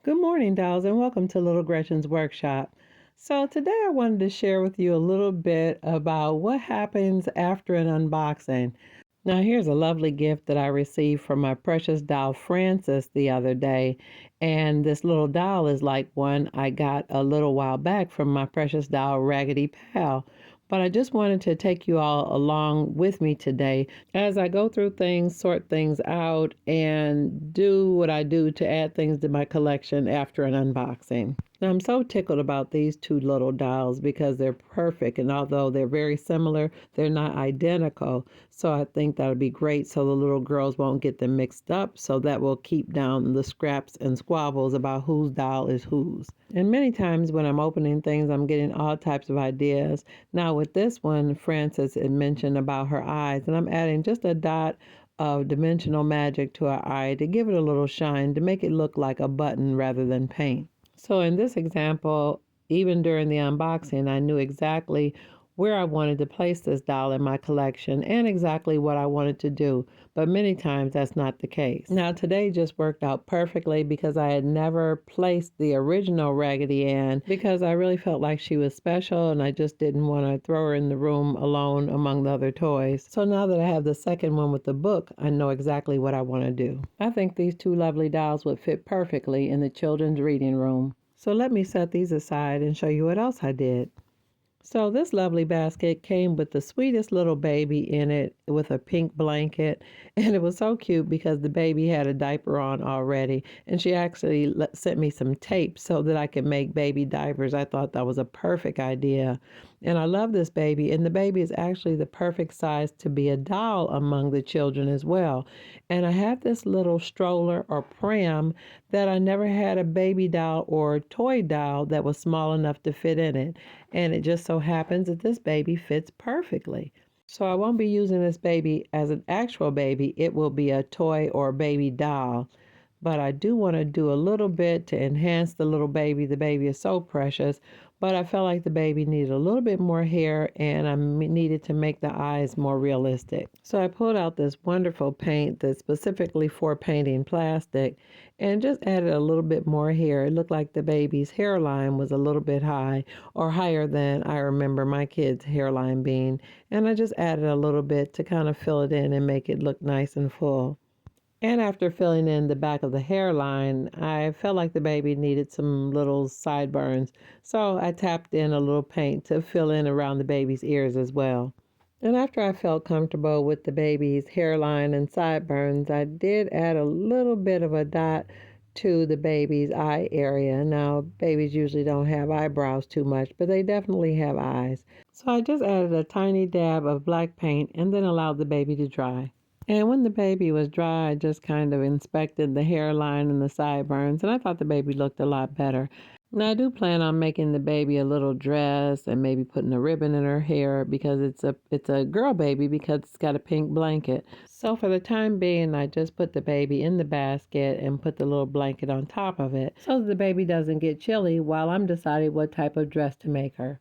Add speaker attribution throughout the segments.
Speaker 1: Good morning, dolls, and welcome to Little Gretchen's workshop. So today I wanted to share with you a little bit about what happens after an unboxing. Now here's a lovely gift that I received from my precious doll Frances the other day. And this little doll is like one I got a little while back from my precious doll Raggedy Pal. But I just wanted to take you all along with me today as I go through things, sort things out, and do what I do to add things to my collection after an unboxing. Now, I'm so tickled about these two little dolls because they're perfect, and although they're very similar, they're not identical. So I think that'll be great so the little girls won't get them mixed up, so that will keep down the scraps and squabbles about whose doll is whose. And many times when I'm opening things, I'm getting all types of ideas. Now with this one, Frances had mentioned about her eyes, and I'm adding just a dot of dimensional magic to her eye to give it a little shine, to make it look like a button rather than paint. So in this example, even during the unboxing, I knew exactly where I wanted to place this doll in my collection and exactly what I wanted to do. But many times that's not the case. Now today just worked out perfectly because I had never placed the original Raggedy Ann because I really felt like she was special and I just didn't want to throw her in the room alone among the other toys. So now that I have the second one with the book, I know exactly what I want to do. I think these two lovely dolls would fit perfectly in the children's reading room. So let me set these aside and show you what else I did. So this lovely basket came with the sweetest little baby in it with a pink blanket. And it was so cute because the baby had a diaper on already. And she actually sent me some tape so that I could make baby diapers. I thought that was a perfect idea. And I love this baby. And the baby is actually the perfect size to be a doll among the children as well. And I have this little stroller or pram that I never had a baby doll or toy doll that was small enough to fit in it. And it just so happens that this baby fits perfectly. So I won't be using this baby as an actual baby. It will be a toy or baby doll. But I do want to do a little bit to enhance the little baby. The baby is so precious, but I felt like the baby needed a little bit more hair and I needed to make the eyes more realistic. So I pulled out this wonderful paint that's specifically for painting plastic and just added a little bit more hair. It looked like the baby's hairline was a little bit high or higher than I remember my kid's hairline being. And I just added a little bit to kind of fill it in and make it look nice and full. And after filling in the back of the hairline, I felt like the baby needed some little sideburns. So I tapped in a little paint to fill in around the baby's ears as well. And after I felt comfortable with the baby's hairline and sideburns, I did add a little bit of a dot to the baby's eye area. Now, babies usually don't have eyebrows too much, but they definitely have eyes. So I just added a tiny dab of black paint and then allowed the baby to dry. And when the baby was dry, I just kind of inspected the hairline and the sideburns, and I thought the baby looked a lot better. Now, I do plan on making the baby a little dress and maybe putting a ribbon in her hair because it's a girl baby because it's got a pink blanket. So for the time being, I just put the baby in the basket and put the little blanket on top of it so that the baby doesn't get chilly while I'm deciding what type of dress to make her.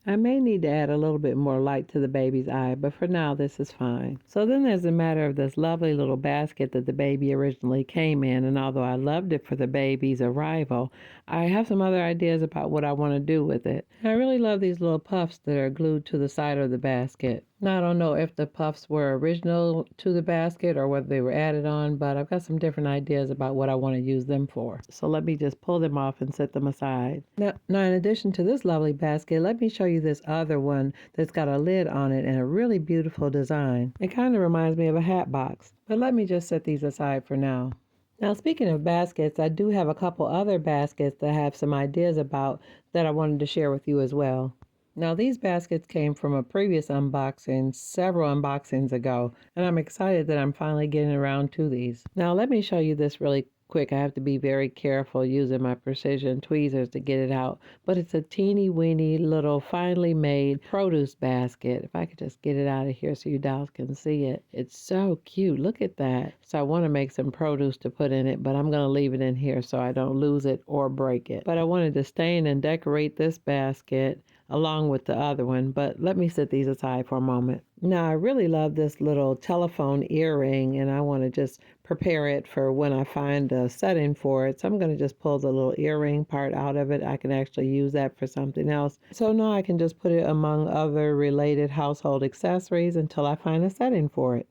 Speaker 1: I may need to add a little bit more light to the baby's eye, but for now this is fine. So then there's a matter of this lovely little basket that the baby originally came in, and although I loved it for the baby's arrival, I have some other ideas about what I want to do with it. I really love these little puffs that are glued to the side of the basket. Now, I don't know if the puffs were original to the basket or whether they were added on, but I've got some different ideas about what I want to use them for. So let me just pull them off and set them aside. Now, in addition to this lovely basket, let me show you this other one that's got a lid on it and a really beautiful design. It kind of reminds me of a hat box, but let me just set these aside for now. Now, speaking of baskets, I do have a couple other baskets that I have some ideas about that I wanted to share with you as well. Now, these baskets came from a previous unboxing several unboxings ago, and I'm excited that I'm finally getting around to these. Now, let me show you this really quick. I have to be very careful using my precision tweezers to get it out, but it's a teeny weeny little finely made produce basket. If I could just get it out of here so you dolls can see it. It's so cute. Look at that. So I want to make some produce to put in it, but I'm going to leave it in here so I don't lose it or break it. But I wanted to stain and decorate this basket along with the other one, but let me set these aside for a moment. Now, I really love this little telephone earring, and I want to just prepare it for when I find a setting for it. So I'm going to just pull the little earring part out of it. I can actually use that for something else. So now I can just put it among other related household accessories until I find a setting for it.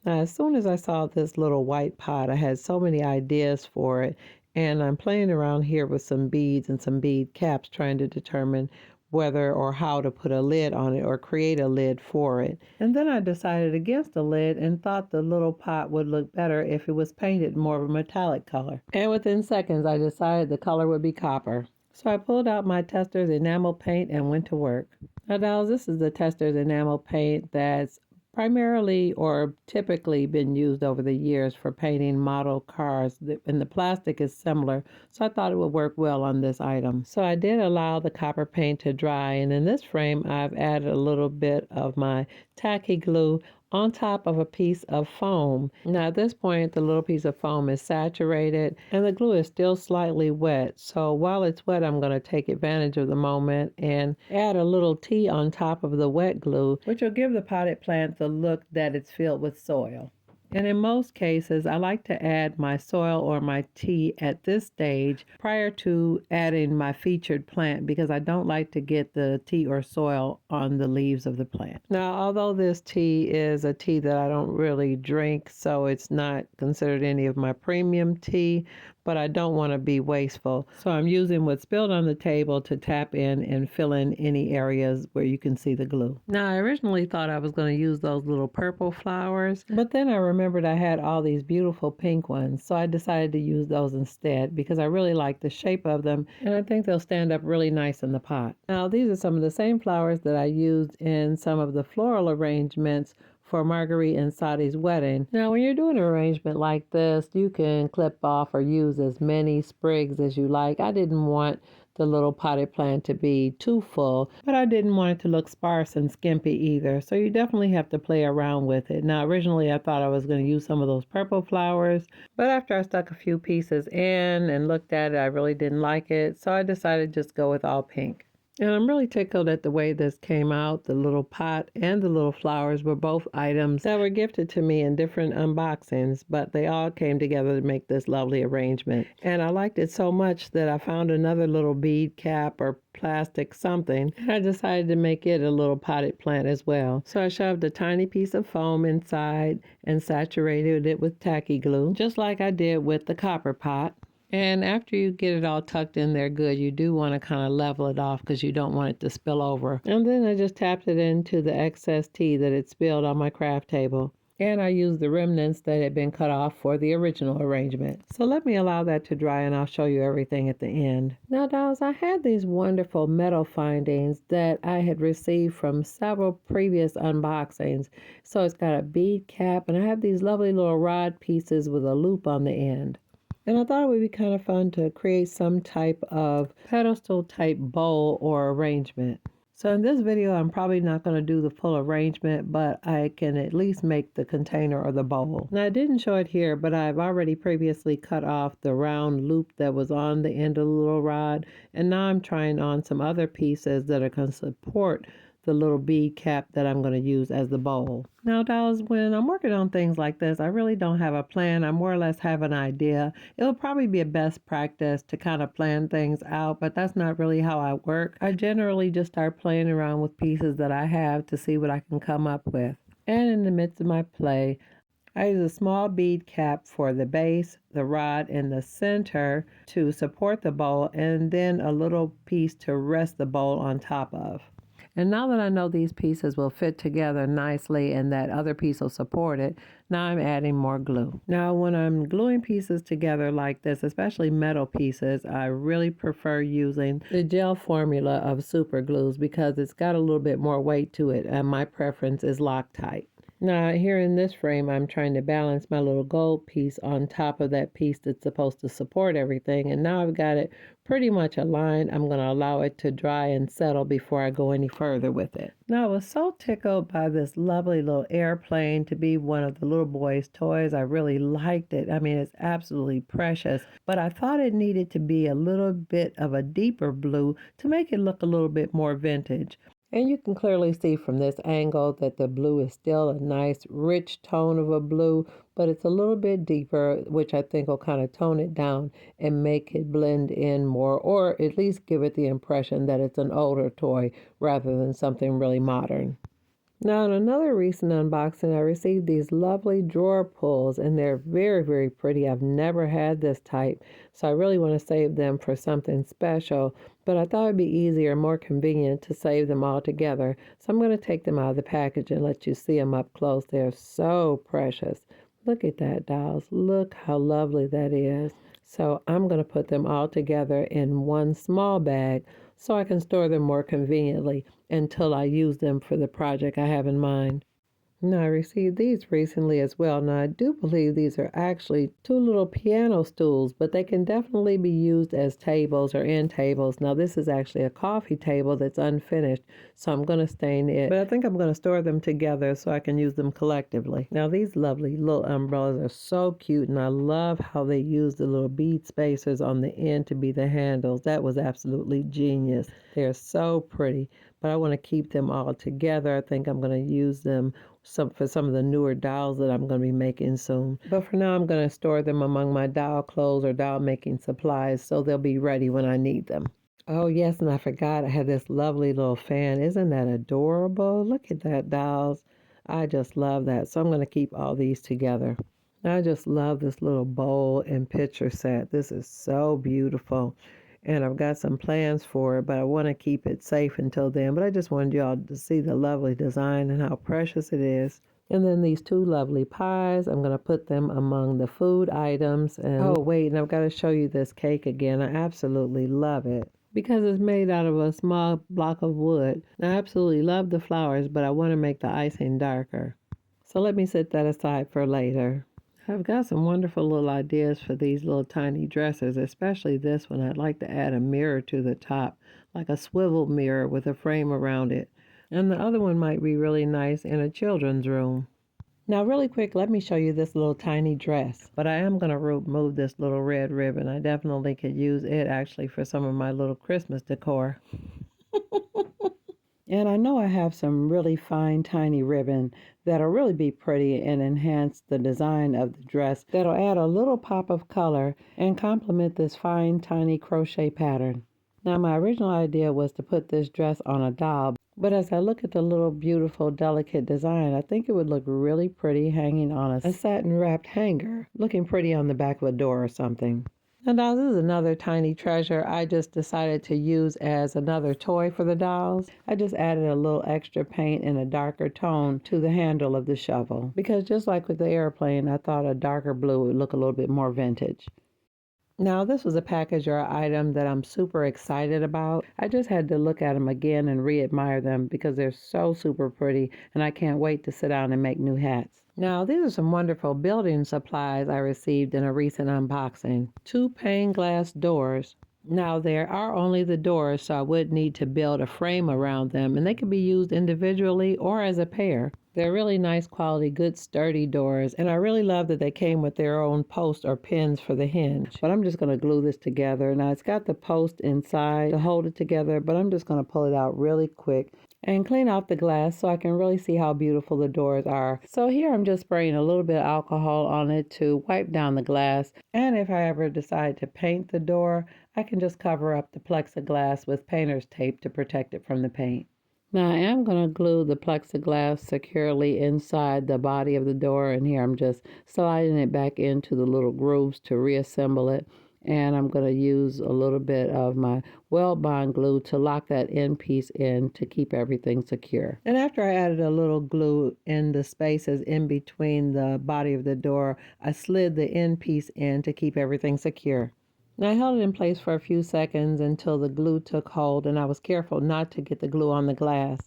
Speaker 1: Now, as soon as I saw this little white pot, I had so many ideas for it, and I'm playing around here with some beads and some bead caps trying to determine whether or how to put a lid on it or create a lid for it. And then I decided against a lid and thought the little pot would look better if it was painted more of a metallic color. And within seconds, I decided the color would be copper. So I pulled out my Testors enamel paint and went to work. Now, this is the Testors enamel paint that's primarily or typically been used over the years for painting model cars, and the plastic is similar, so I thought it would work well on this item. So I did allow the copper paint to dry, and in this frame I've added a little bit of my tacky glue on top of a piece of foam. Now at this point the little piece of foam is saturated and the glue is still slightly wet. So while it's wet, I'm going to take advantage of the moment and add a little tea on top of the wet glue, which will give the potted plant the look that it's filled with soil. And in most cases, I like to add my soil or my tea at this stage prior to adding my featured plant because I don't like to get the tea or soil on the leaves of the plant. Now, although this tea is a tea that I don't really drink, so it's not considered any of my premium tea, but I don't want to be wasteful. So I'm using what's spilled on the table to tap in and fill in any areas where you can see the glue. Now, I originally thought I was going to use those little purple flowers, but then I remembered I had all these beautiful pink ones, so I decided to use those instead because I really like the shape of them and I think they'll stand up really nice in the pot. Now, these are some of the same flowers that I used in some of the floral arrangements for Marguerite and Sadi's wedding. Now, when you're doing an arrangement like this, you can clip off or use as many sprigs as you like. I didn't want the little potted plant to be too full, but I didn't want it to look sparse and skimpy either. So you definitely have to play around with it. Now, originally I thought I was going to use some of those purple flowers, but after I stuck a few pieces in and looked at it, I really didn't like it. So I decided to just go with all pink. And I'm really tickled at the way this came out. The little pot and the little flowers were both items that were gifted to me in different unboxings, but they all came together to make this lovely arrangement. And I liked it so much that I found another little bead cap or plastic something, and I decided to make it a little potted plant as well. So I shoved a tiny piece of foam inside and saturated it with tacky glue, just like I did with the copper pot. And after you get it all tucked in there good, you do want to kind of level it off because you don't want it to spill over. And then I just tapped it into the excess tea that had spilled on my craft table. And I used the remnants that had been cut off for the original arrangement. So let me allow that to dry and I'll show you everything at the end. Now, dolls, I had these wonderful metal findings that I had received from several previous unboxings. So it's got a bead cap and I have these lovely little rod pieces with a loop on the end. And I thought it would be kind of fun to create some type of pedestal type bowl or arrangement. So in this video, I'm probably not going to do the full arrangement, but I can at least make the container or the bowl. Now I didn't show it here, but I've already previously cut off the round loop that was on the end of the little rod. And now I'm trying on some other pieces that are going to support the little bead cap that I'm going to use as the bowl. Now, dolls, when I'm working on things like this, I really don't have a plan. I more or less have an idea. It'll probably be a best practice to kind of plan things out, but that's not really how I work. I generally just start playing around with pieces that I have to see what I can come up with. And in the midst of my play, I use a small bead cap for the base, the rod in the center to support the bowl, and then a little piece to rest the bowl on top of. And now that I know these pieces will fit together nicely and that other piece will support it, now I'm adding more glue. Now when I'm gluing pieces together like this, especially metal pieces, I really prefer using the gel formula of super glues because it's got a little bit more weight to it and my preference is Loctite. Now here in this frame, I'm trying to balance my little gold piece on top of that piece that's supposed to support everything. And now I've got it pretty much aligned. I'm going to allow it to dry and settle before I go any further with it. Now I was so tickled by this lovely little airplane to be one of the little boy's toys. I really liked it. I mean, it's absolutely precious, but I thought it needed to be a little bit of a deeper blue to make it look a little bit more vintage. And you can clearly see from this angle that the blue is still a nice rich tone of a blue, but it's a little bit deeper, which I think will kind of tone it down and make it blend in more, or at least give it the impression that it's an older toy rather than something really modern. Now, in another recent unboxing, I received these lovely drawer pulls, and they're very, very pretty. I've never had this type, so I really want to save them for something special, but I thought it'd be easier and more convenient to save them all together. So I'm going to take them out of the package and let you see them up close. They're so precious. Look at that, dolls. Look how lovely that is. So I'm going to put them all together in one small bag so I can store them more conveniently until I use them for the project I have in mind. Now, I received these recently as well. Now, I do believe these are actually two little piano stools, but they can definitely be used as tables or end tables. Now, this is actually a coffee table that's unfinished, so I'm going to stain it. But I think I'm going to store them together so I can use them collectively. Now, these lovely little umbrellas are so cute, and I love how they use the little bead spacers on the end to be the handles. That was absolutely genius. They're so pretty, but I want to keep them all together. I think I'm going to use them for some of the newer dolls that I'm going to be making soon. But for now, I'm going to store them among my doll clothes or doll making supplies so they'll be ready when I need them. Oh, yes, and I forgot I had this lovely little fan. Isn't that adorable? Look at that, dolls. I just love that. So I'm going to keep all these together. I just love this little bowl and pitcher set. This is so beautiful. And I've got some plans for it, but I want to keep it safe until then. But I just wanted y'all to see the lovely design and how precious it is. And then these two lovely pies, I'm going to put them among the food items. And oh, wait, and I've got to show you this cake again. I absolutely love it because it's made out of a small block of wood. I absolutely love the flowers, but I want to make the icing darker. So let me set that aside for later. I've got some wonderful little ideas for these little tiny dressers, especially this one. I'd like to add a mirror to the top, like a swivel mirror with a frame around it. And the other one might be really nice in a children's room. Now, really quick, let me show you this little tiny dress. But I am going to remove this little red ribbon. I definitely could use it actually for some of my little Christmas decor. And I know I have some really fine, tiny ribbon that'll really be pretty and enhance the design of the dress. That'll add a little pop of color and complement this fine, tiny crochet pattern. Now, my original idea was to put this dress on a doll, but as I look at the little beautiful, delicate design, I think it would look really pretty hanging on a satin-wrapped hanger, looking pretty on the back of a door or something. Now, this is another tiny treasure I just decided to use as another toy for the dolls. I just added a little extra paint in a darker tone to the handle of the shovel because just like with the airplane, I thought a darker blue would look a little bit more vintage. Now, this was a package or item that I'm super excited about. I just had to look at them again and re-admire them because they're so super pretty, and I can't wait to sit down and make new hats. Now, these are some wonderful building supplies I received in a recent unboxing. Two pane glass doors. Now, there are only the doors, so I would need to build a frame around them, and they can be used individually or as a pair. They're really nice quality, good sturdy doors, and I really love that they came with their own post or pins for the hinge. But I'm just going to glue this together. Now, it's got the post inside to hold it together, but I'm just going to pull it out really quick and clean out the glass so I can really see how beautiful the doors are. So here I'm just spraying a little bit of alcohol on it to wipe down the glass. And if I ever decide to paint the door, I can just cover up the plexiglass with painter's tape to protect it from the paint. Now I am going to glue the plexiglass securely inside the body of the door, and here I'm just sliding it back into the little grooves to reassemble it. And I'm going to use a little bit of my weld bond glue to lock that end piece in to keep everything secure. And after I added a little glue in the spaces in between the body of the door, I slid the end piece in to keep everything secure. And I held it in place for a few seconds until the glue took hold, and I was careful not to get the glue on the glass.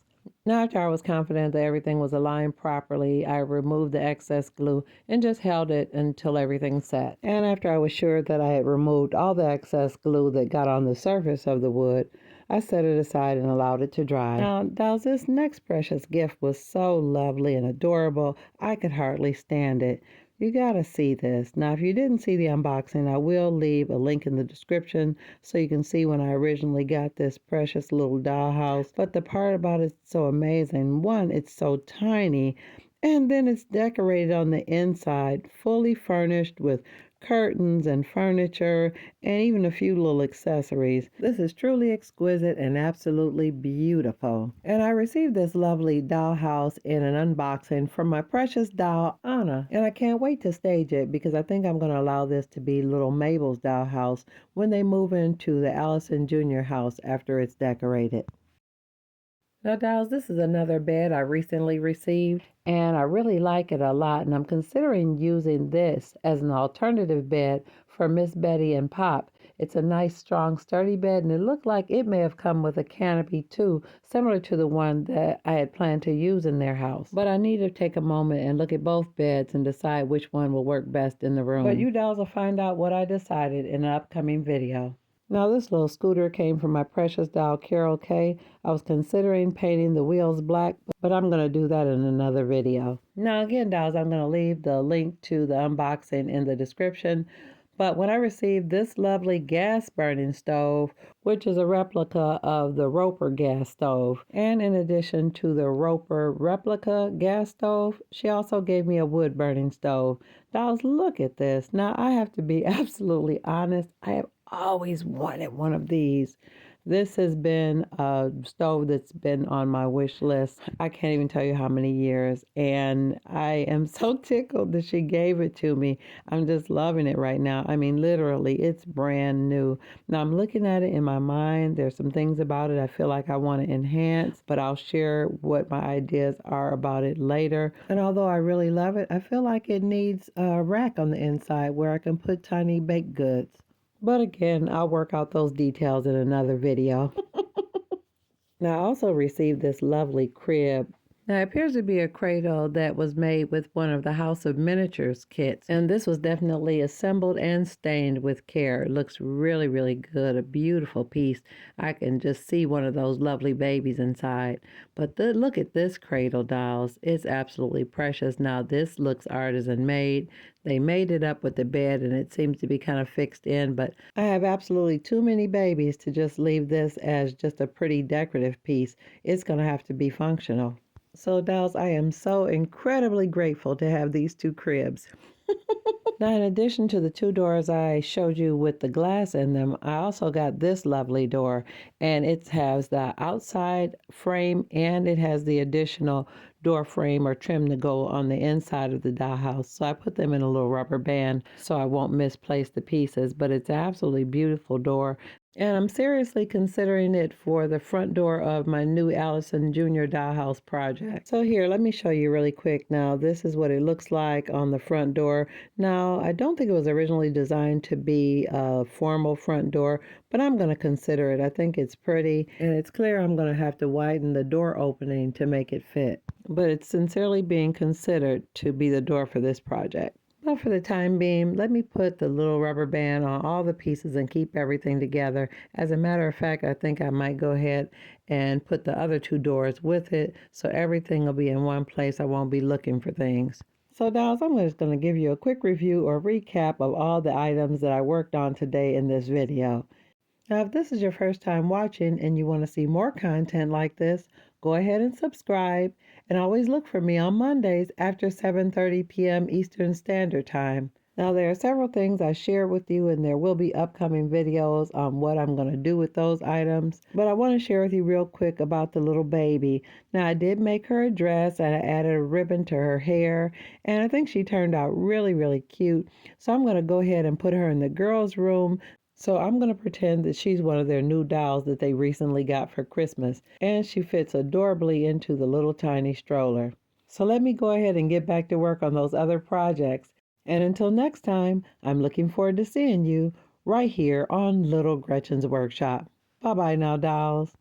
Speaker 1: Now, after I was confident that everything was aligned properly, I removed the excess glue and just held it until everything set. And after I was sure that I had removed all the excess glue that got on the surface of the wood, I set it aside and allowed it to dry. Now, dolls, this next precious gift was so lovely and adorable, I could hardly stand it. You gotta see this. Now, if you didn't see the unboxing, I will leave a link in the description so you can see when I originally got this precious little dollhouse. But the part about it's so amazing. One, it's so tiny, and then it's decorated on the inside, fully furnished with curtains and furniture and even a few little accessories. This is truly exquisite and absolutely beautiful. And I received this lovely dollhouse in an unboxing from my precious doll, Anna. And I can't wait to stage it because I think I'm going to allow this to be little Mabel's dollhouse when they move into the Allison Jr. house after it's decorated. Now, dolls, this is another bed I recently received, and I really like it a lot, and I'm considering using this as an alternative bed for Miss Betty and Pop. It's a nice, strong, sturdy bed, and it looked like it may have come with a canopy too, similar to the one that I had planned to use in their house. But I need to take a moment and look at both beds and decide which one will work best in the room. But you dolls will find out what I decided in an upcoming video. Now, this little scooter came from my precious doll, Carol K. I was considering painting the wheels black, but I'm going to do that in another video. Now, again, dolls, I'm going to leave the link to the unboxing in the description. But when I received this lovely gas burning stove, which is a replica of the Roper gas stove, and in addition to the Roper replica gas stove, she also gave me a wood burning stove. Dolls, look at this. Now, I have to be absolutely honest. I have always wanted one of these. This has been a stove that's been on my wish list. I can't even tell you how many years. And I am so tickled that she gave it to me. I'm just loving it right now. I mean, literally, it's brand new. Now, I'm looking at it in my mind. There's some things about it I feel like I want to enhance, but I'll share what my ideas are about it later. And although I really love it, I feel like it needs a rack on the inside where I can put tiny baked goods. But again, I'll work out those details in another video. Now, I also received this lovely crib. Now, it appears to be a cradle that was made with one of the House of Miniatures kits. And this was definitely assembled and stained with care. It looks really, really good. A beautiful piece. I can just see one of those lovely babies inside. But look at this cradle, dolls. It's absolutely precious. Now, this looks artisan made. They made it up with the bed and it seems to be kind of fixed in, but I have absolutely too many babies to just leave this as just a pretty decorative piece. It's going to have to be functional. So, dolls, I am so incredibly grateful to have these two cribs. Now, in addition to the two doors I showed you with the glass in them, I also got this lovely door, and it has the outside frame and it has the additional door frame or trim to go on the inside of the dollhouse. So I put them in a little rubber band so I won't misplace the pieces, but it's an absolutely beautiful door. And I'm seriously considering it for the front door of my new Allison Jr. dollhouse project. So here, let me show you really quick. Now, this is what it looks like on the front door. Now, I don't think it was originally designed to be a formal front door, but I'm going to consider it. I think it's pretty, and it's clear I'm going to have to widen the door opening to make it fit. But it's sincerely being considered to be the door for this project. But for the time being, let me put the little rubber band on all the pieces and keep everything together. As a matter of fact, I think I might go ahead and put the other two doors with it so everything will be in one place. I won't be looking for things. So, dolls, I'm just going to give you a quick review or recap of all the items that I worked on today in this video. Now, if this is your first time watching and you want to see more content like this, go ahead and subscribe, and always look for me on Mondays after 7:30 p.m. Eastern Standard Time. Now, there are several things I shared with you, and there will be upcoming videos on what I'm going to do with those items. But I want to share with you real quick about the little baby. Now, I did make her a dress, and I added a ribbon to her hair, and I think she turned out really, really cute. So I'm going to go ahead and put her in the girls' room. So I'm going to pretend that she's one of their new dolls that they recently got for Christmas, and she fits adorably into the little tiny stroller. So let me go ahead and get back to work on those other projects. And until next time, I'm looking forward to seeing you right here on Little Gretchen's Workshop. Bye-bye now, dolls.